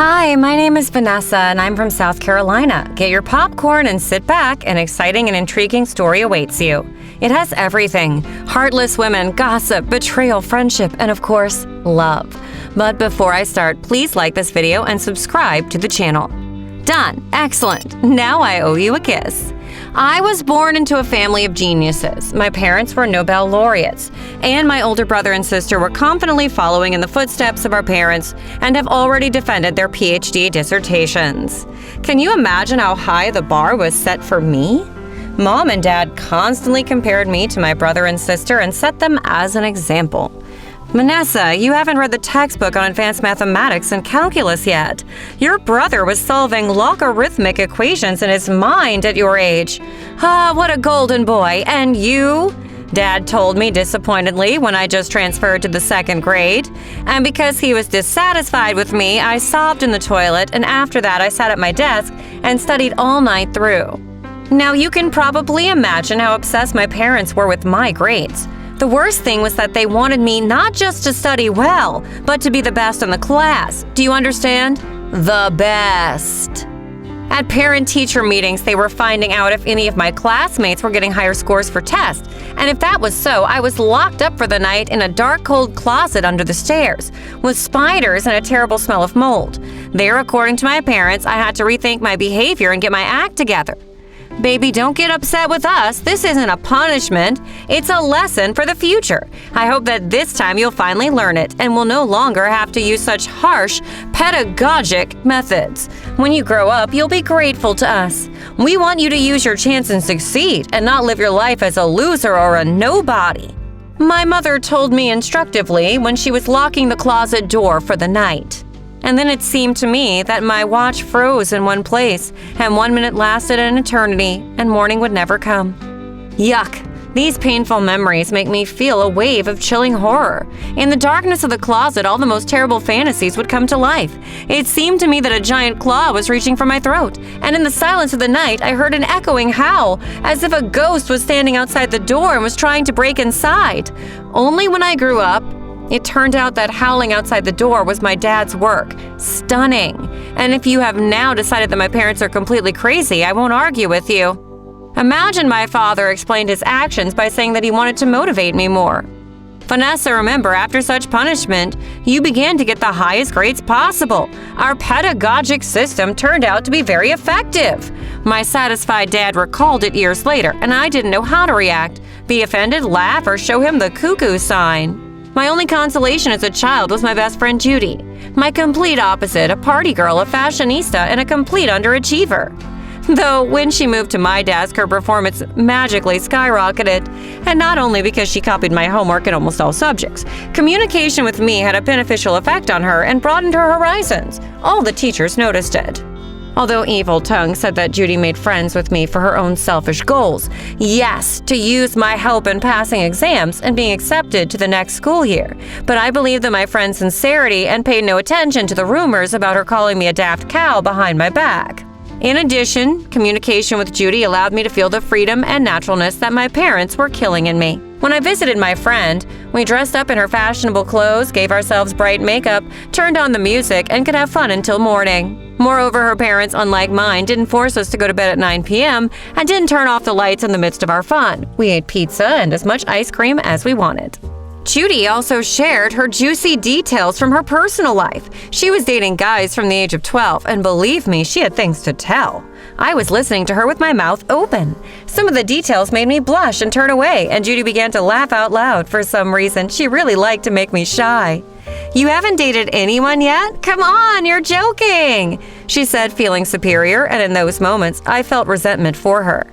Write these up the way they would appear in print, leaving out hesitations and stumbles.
Hi, my name is Vanessa and I'm from South Carolina. Get your popcorn and sit back. An exciting and intriguing story awaits you. It has everything: heartless women, gossip, betrayal, friendship, and of course, love. But before I start, please like this video and subscribe to the channel. Done. Excellent. Now I owe you a kiss. I was born into a family of geniuses. My parents were Nobel laureates, and my older brother and sister were confidently following in the footsteps of our parents and have already defended their PhD dissertations. Can you imagine how high the bar was set for me? Mom and Dad constantly compared me to my brother and sister and set them as an example. Vanessa, you haven't read the textbook on advanced mathematics and calculus yet. Your brother was solving logarithmic equations in his mind at your age. Ah, what a golden boy. And you? Dad told me disappointedly when I just transferred to the second grade. And because he was dissatisfied with me, I sobbed in the toilet, and after that I sat at my desk and studied all night through. Now you can probably imagine how obsessed my parents were with my grades. The worst thing was that they wanted me not just to study well, but to be the best in the class. Do you understand? The best. At parent-teacher meetings, they were finding out if any of my classmates were getting higher scores for tests. And if that was so, I was locked up for the night in a dark, cold closet under the stairs, with spiders and a terrible smell of mold. There, according to my parents, I had to rethink my behavior and get my act together. Baby, don't get upset with us. This isn't a punishment. It's a lesson for the future. I hope that this time you'll finally learn it and will no longer have to use such harsh, pedagogic methods. When you grow up, you'll be grateful to us. We want you to use your chance and succeed and not live your life as a loser or a nobody. My mother told me instructively when she was locking the closet door for the night. And then it seemed to me that my watch froze in one place, and 1 minute lasted an eternity, and morning would never come. Yuck! These painful memories make me feel a wave of chilling horror. In the darkness of the closet, all the most terrible fantasies would come to life. It seemed to me that a giant claw was reaching for my throat, and in the silence of the night, I heard an echoing howl, as if a ghost was standing outside the door and was trying to break inside. Only when I grew up, it turned out that howling outside the door was my dad's work. Stunning. And if you have now decided that my parents are completely crazy, I won't argue with you. Imagine my father explained his actions by saying that he wanted to motivate me more. Vanessa, remember, after such punishment, you began to get the highest grades possible. Our pedagogic system turned out to be very effective. My satisfied dad recalled it years later, and I didn't know how to react. Be offended, laugh, or show him the cuckoo sign. My only consolation as a child was my best friend Judy. My complete opposite, a party girl, a fashionista, and a complete underachiever. Though when she moved to my desk, her performance magically skyrocketed. And not only because she copied my homework in almost all subjects. Communication with me had a beneficial effect on her and broadened her horizons. All the teachers noticed it. Although Evil Tongue said that Judy made friends with me for her own selfish goals. Yes, to use my help in passing exams and being accepted to the next school year. But I believed in my friend's sincerity and paid no attention to the rumors about her calling me a daft cow behind my back. In addition, communication with Judy allowed me to feel the freedom and naturalness that my parents were killing in me. When I visited my friend, we dressed up in her fashionable clothes, gave ourselves bright makeup, turned on the music, and could have fun until morning. Moreover, her parents, unlike mine, didn't force us to go to bed at 9 p.m. and didn't turn off the lights in the midst of our fun. We ate pizza and as much ice cream as we wanted. Judy also shared her juicy details from her personal life. She was dating guys from the age of 12, and believe me, she had things to tell. I was listening to her with my mouth open. Some of the details made me blush and turn away, and Judy began to laugh out loud. For some reason, she really liked to make me shy. You haven't dated anyone yet? Come on, you're joking, she said, feeling superior, and in those moments, I felt resentment for her.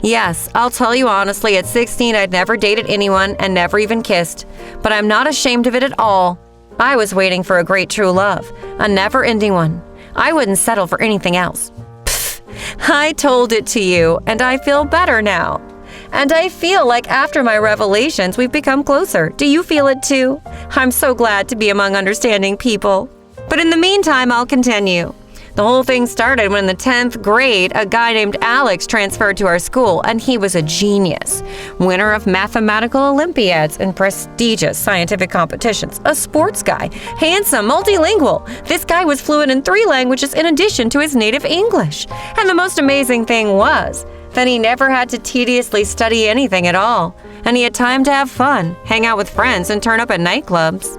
Yes, I'll tell you honestly, at 16, I'd never dated anyone and never even kissed. But I'm not ashamed of it at all. I was waiting for a great true love, a never-ending one. I wouldn't settle for anything else. Pfft, I told it to you, and I feel better now. And I feel like after my revelations, we've become closer. Do you feel it too? I'm so glad to be among understanding people. But in the meantime, I'll continue. The whole thing started when in the 10th grade, a guy named Alex transferred to our school, and he was a genius. Winner of mathematical Olympiads and prestigious scientific competitions. A sports guy. Handsome, multilingual. This guy was fluent in 3 languages in addition to his native English. And the most amazing thing was that he never had to tediously study anything at all. And he had time to have fun, hang out with friends, and turn up at nightclubs.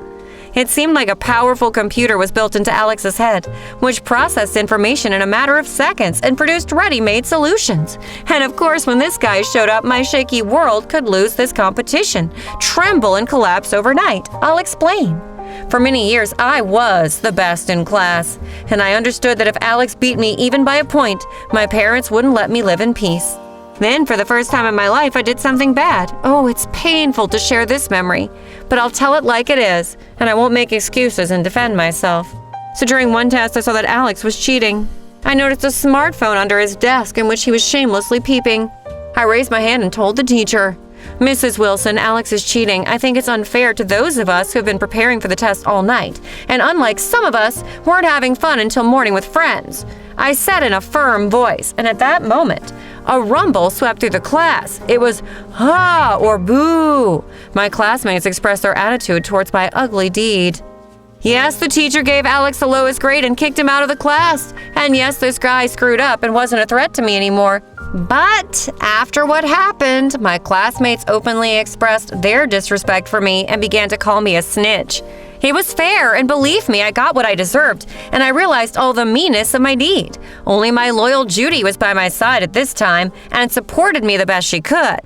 It seemed like a powerful computer was built into Alex's head, which processed information in a matter of seconds and produced ready-made solutions. And of course, when this guy showed up, my shaky world could lose this competition, tremble and collapse overnight. I'll explain. For many years, I was the best in class, and I understood that if Alex beat me even by a point, my parents wouldn't let me live in peace. Then, for the first time in my life, I did something bad. Oh, it's painful to share this memory, but I'll tell it like it is, and I won't make excuses and defend myself. So during one test, I saw that Alex was cheating. I noticed a smartphone under his desk in which he was shamelessly peeping. I raised my hand and told the teacher, "Mrs. Wilson, Alex is cheating. I think it's unfair to those of us who have been preparing for the test all night, and unlike some of us, weren't having fun until morning with friends." I said in a firm voice, and at that moment, a rumble swept through the class. It was, "Ha!" or "Boo!" My classmates expressed their attitude towards my ugly deed. Yes, the teacher gave Alex the lowest grade and kicked him out of the class. And yes, this guy screwed up and wasn't a threat to me anymore. But after what happened, my classmates openly expressed their disrespect for me and began to call me a snitch. It was fair, and believe me, I got what I deserved, and I realized all the meanness of my deed. Only my loyal Judy was by my side at this time and supported me the best she could.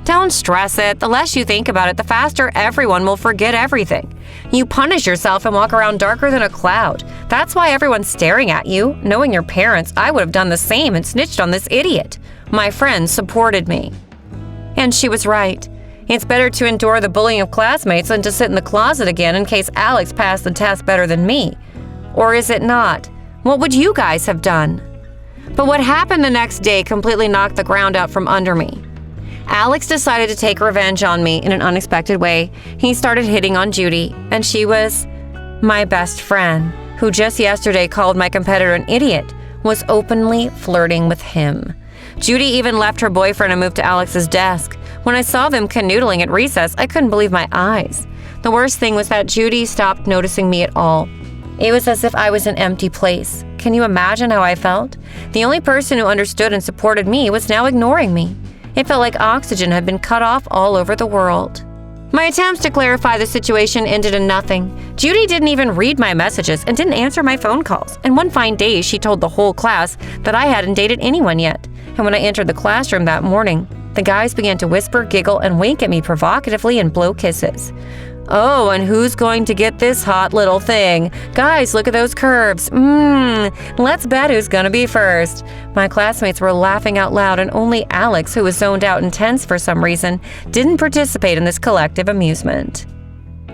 Don't stress it. The less you think about it, the faster everyone will forget everything. You punish yourself and walk around darker than a cloud. That's why everyone's staring at you. Knowing your parents, I would have done the same and snitched on this idiot. My friends supported me. And she was right. It's better to endure the bullying of classmates than to sit in the closet again in case Alex passed the test better than me. Or is it not? What would you guys have done? But what happened the next day completely knocked the ground out from under me. Alex decided to take revenge on me in an unexpected way. He started hitting on Judy, and she was my best friend, who just yesterday called my competitor an idiot, was openly flirting with him. Judy even left her boyfriend and moved to Alex's desk. When I saw them canoodling at recess, I couldn't believe my eyes. The worst thing was that Judy stopped noticing me at all. It was as if I was an empty place. Can you imagine how I felt? The only person who understood and supported me was now ignoring me. It felt like oxygen had been cut off all over the world. My attempts to clarify the situation ended in nothing. Judy didn't even read my messages and didn't answer my phone calls. And one fine day, she told the whole class that I hadn't dated anyone yet. And when I entered the classroom that morning, the guys began to whisper, giggle, and wink at me provocatively and blow kisses. Oh, and who's going to get this hot little thing? Guys, look at those curves. Let's bet who's gonna be first. My classmates were laughing out loud, and only Alex, who was zoned out and tense for some reason, didn't participate in this collective amusement.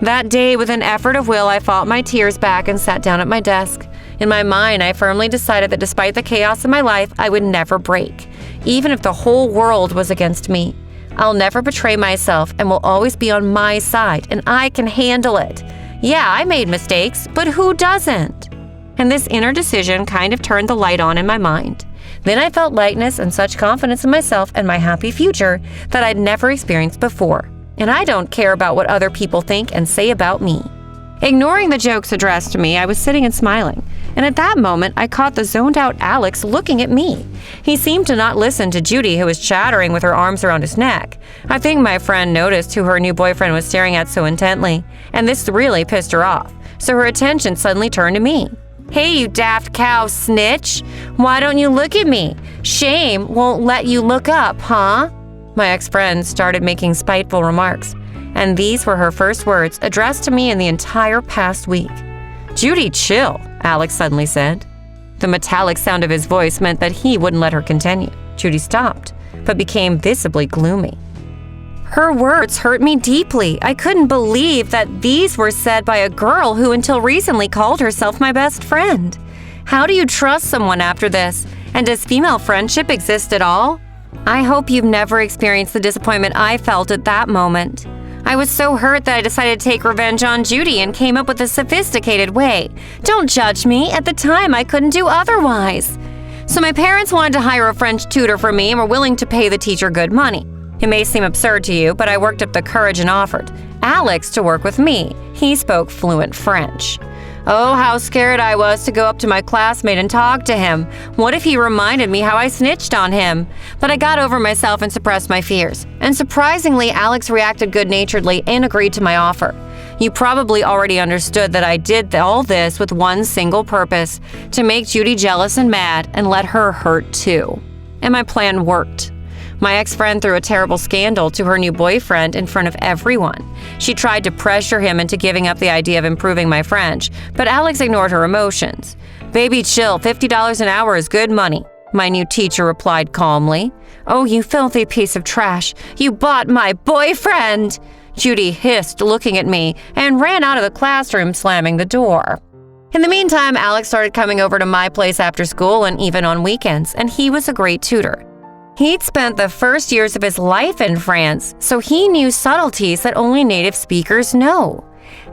That day, with an effort of will, I fought my tears back and sat down at my desk. In my mind, I firmly decided that despite the chaos in my life, I would never break, even if the whole world was against me. I'll never betray myself and will always be on my side, and I can handle it. Yeah, I made mistakes, but who doesn't? And this inner decision kind of turned the light on in my mind. Then I felt lightness and such confidence in myself and my happy future that I'd never experienced before. And I don't care about what other people think and say about me. Ignoring the jokes addressed to me, I was sitting and smiling. And at that moment, I caught the zoned-out Alex looking at me. He seemed to not listen to Judy, who was chattering with her arms around his neck. I think my friend noticed who her new boyfriend was staring at so intently, and this really pissed her off, so her attention suddenly turned to me. Hey, you daft cow snitch! Why don't you look at me? Shame won't let you look up, huh? My ex-friend started making spiteful remarks, and these were her first words addressed to me in the entire past week. Judy, chill, Alex suddenly said. The metallic sound of his voice meant that he wouldn't let her continue. Judy stopped, but became visibly gloomy. Her words hurt me deeply. I couldn't believe that these were said by a girl who until recently called herself my best friend. How do you trust someone after this? And does female friendship exist at all? I hope you've never experienced the disappointment I felt at that moment. I was so hurt that I decided to take revenge on Judy and came up with a sophisticated way. Don't judge me. At the time, I couldn't do otherwise. So my parents wanted to hire a French tutor for me and were willing to pay the teacher good money. It may seem absurd to you, but I worked up the courage and offered Alex to work with me. He spoke fluent French. Oh, how scared I was to go up to my classmate and talk to him. What if he reminded me how I snitched on him? But I got over myself and suppressed my fears. And surprisingly, Alex reacted good-naturedly and agreed to my offer. You probably already understood that I did all this with one single purpose: to make Judy jealous and mad and let her hurt too. And my plan worked. My ex-friend threw a terrible scandal to her new boyfriend in front of everyone. She tried to pressure him into giving up the idea of improving my French, but Alex ignored her emotions. "Baby, chill. $50 an hour is good money," my new teacher replied calmly. "Oh, you filthy piece of trash. You bought my boyfriend!" Judy hissed, looking at me, and ran out of the classroom, slamming the door. In the meantime, Alex started coming over to my place after school and even on weekends, and he was a great tutor. He'd spent the first years of his life in France, so he knew subtleties that only native speakers know.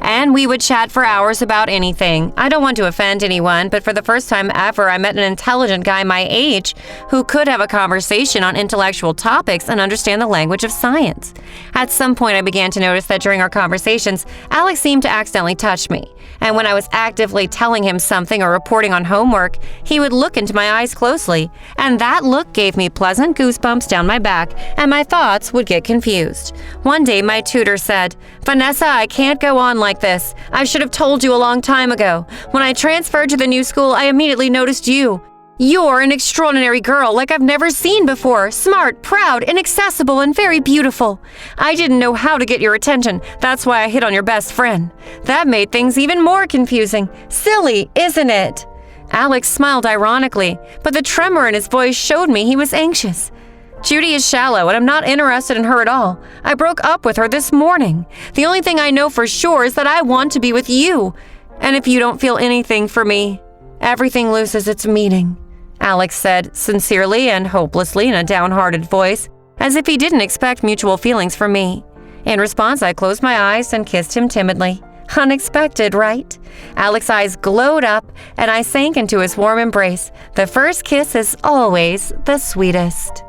And we would chat for hours about anything. I don't want to offend anyone, but for the first time ever, I met an intelligent guy my age who could have a conversation on intellectual topics and understand the language of science. At some point, I began to notice that during our conversations, Alex seemed to accidentally touch me. And when I was actively telling him something or reporting on homework, he would look into my eyes closely. And that look gave me pleasant goosebumps down my back, and my thoughts would get confused. One day, my tutor said, "Vanessa, I can't go on like this. I should have told you a long time ago. When I transferred to the new school, I immediately noticed you. You're an extraordinary girl like I've never seen before. Smart, proud, inaccessible, and very beautiful. I didn't know how to get your attention. That's why I hit on your best friend. That made things even more confusing. Silly, isn't it?" Alex smiled ironically, but the tremor in his voice showed me he was anxious. "Judy is shallow, and I'm not interested in her at all. I broke up with her this morning. The only thing I know for sure is that I want to be with you. And if you don't feel anything for me, everything loses its meaning," Alex said sincerely and hopelessly in a downhearted voice, as if he didn't expect mutual feelings from me. In response, I closed my eyes and kissed him timidly. Unexpected, right? Alex's eyes glowed up, and I sank into his warm embrace. The first kiss is always the sweetest.